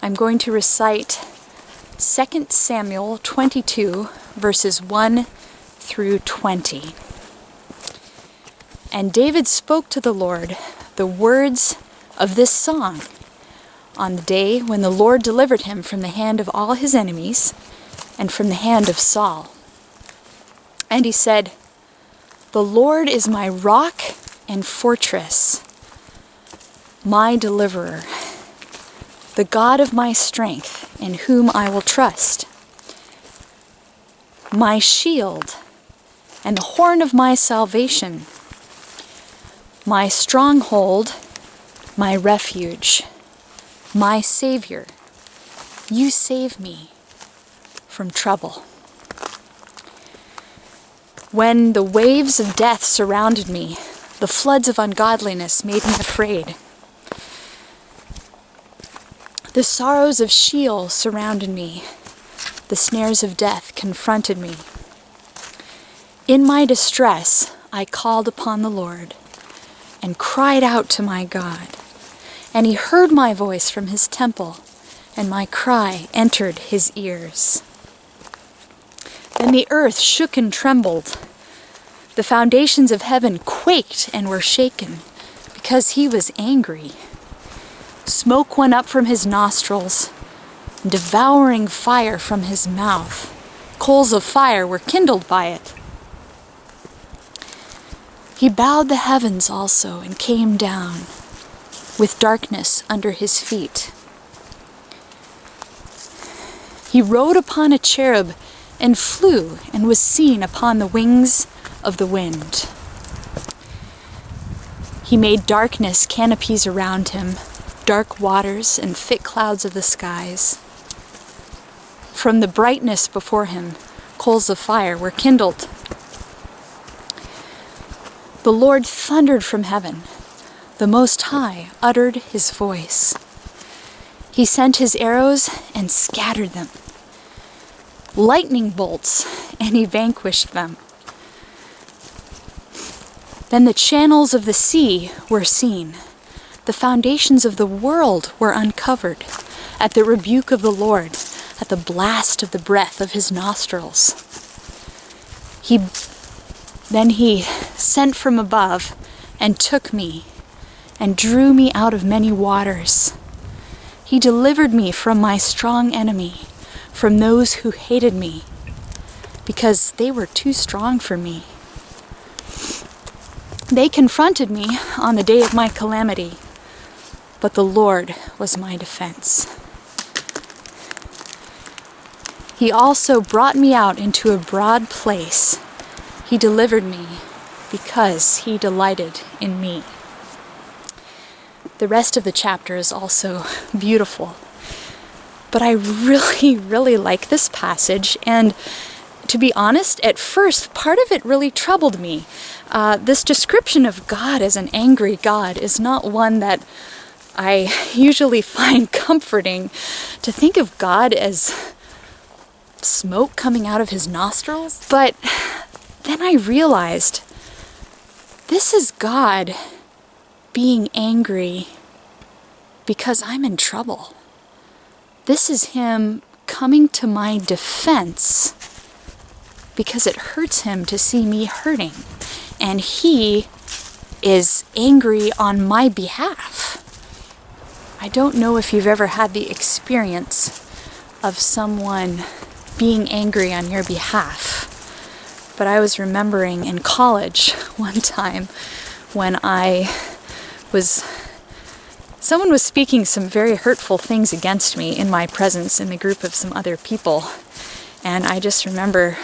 I'm going to recite 2 Samuel 22, verses 1 through 20. And David spoke to the Lord the words of this song on the day when the Lord delivered him from the hand of all his enemies and from the hand of Saul. And he said, "The Lord is my rock and fortress, my deliverer, the God of my strength, in whom I will trust, my shield and the horn of my salvation, my stronghold, my refuge, my Savior. You save me from trouble. When the waves of death surrounded me, the floods of ungodliness made me afraid. The sorrows of Sheol surrounded me. The snares of death confronted me. In my distress, I called upon the Lord and cried out to my God. And he heard my voice from his temple, and my cry entered his ears. Then the earth shook and trembled. The foundations of heaven quaked and were shaken, because he was angry. Smoke went up from his nostrils, and devouring fire from his mouth. Coals of fire were kindled by it. He bowed the heavens also and came down, with darkness under his feet. He rode upon a cherub and flew and was seen upon the wings of the wind. He made darkness canopies around him, dark waters and thick clouds of the skies. From the brightness before him, coals of fire were kindled. The Lord thundered from heaven. The Most High uttered his voice. He sent his arrows and scattered them. Lightning bolts, and he vanquished them. Then the channels of the sea were seen. The foundations of the world were uncovered at the rebuke of the Lord, at the blast of the breath of his nostrils. Then he sent from above and took me and drew me out of many waters. He delivered me from my strong enemy, from those who hated me, because they were too strong for me. They confronted me on the day of my calamity, but the Lord was my defense. He also brought me out into a broad place. He delivered me because he delighted in me." The rest of the chapter is also beautiful. But I really, really like this passage, and to be honest, at first, part of it really troubled me. This description of God as an angry God is not one that I usually find comforting. To think of God as smoke coming out of his nostrils. But then I realized this is God being angry because I'm in trouble. This is him coming to my defense because it hurts him to see me hurting. And he is angry on my behalf. I don't know if you've ever had the experience of someone being angry on your behalf, but I was remembering in college one time when someone was speaking some very hurtful things against me in my presence in the group of some other people, and I just remember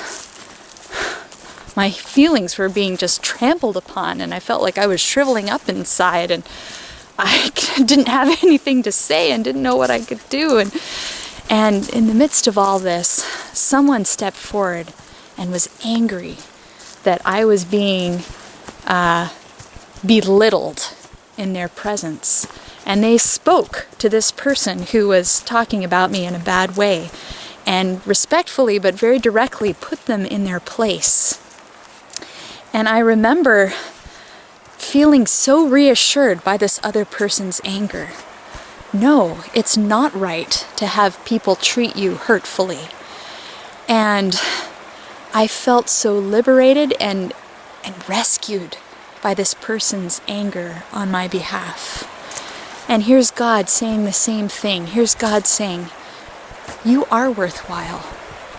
my feelings were being just trampled upon, and I felt like I was shriveling up inside, and I didn't have anything to say and didn't know what I could do. And in the midst of all this, someone stepped forward and was angry that I was being belittled in their presence. And they spoke to this person who was talking about me in a bad way, and respectfully but very directly put them in their place. And I remember feeling so reassured by this other person's anger. no, it's not right to have people treat you hurtfully. And I felt so liberated and rescued by this person's anger on my behalf. And here's God saying the same thing. Here's God saying, you are worthwhile.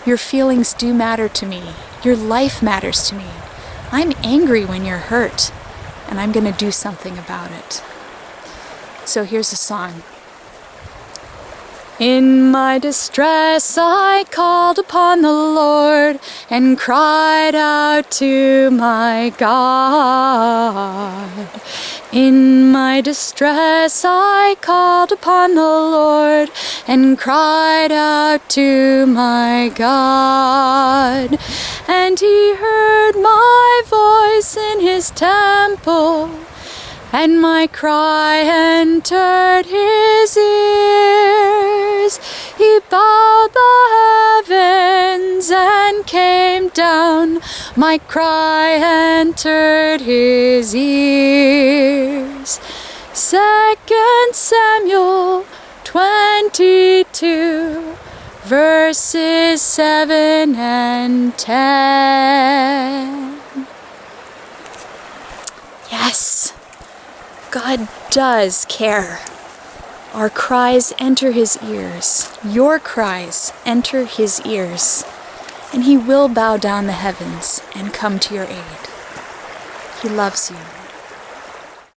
Your feelings do matter to me. Your life matters to me. I'm angry when you're hurt, and I'm going to do something about it. So here's a song. In my distress I called upon the Lord and cried out to my God. In my distress I called upon the Lord and cried out to my God. And he heard my voice in his temple, and my cry entered his ears. He bowed the heavens and came down. My cry entered his ears. 2 Samuel 22, verses 7 and 10. Yes. God does care. Our cries enter his ears. Your cries enter his ears. And he will bow down the heavens and come to your aid. He loves you.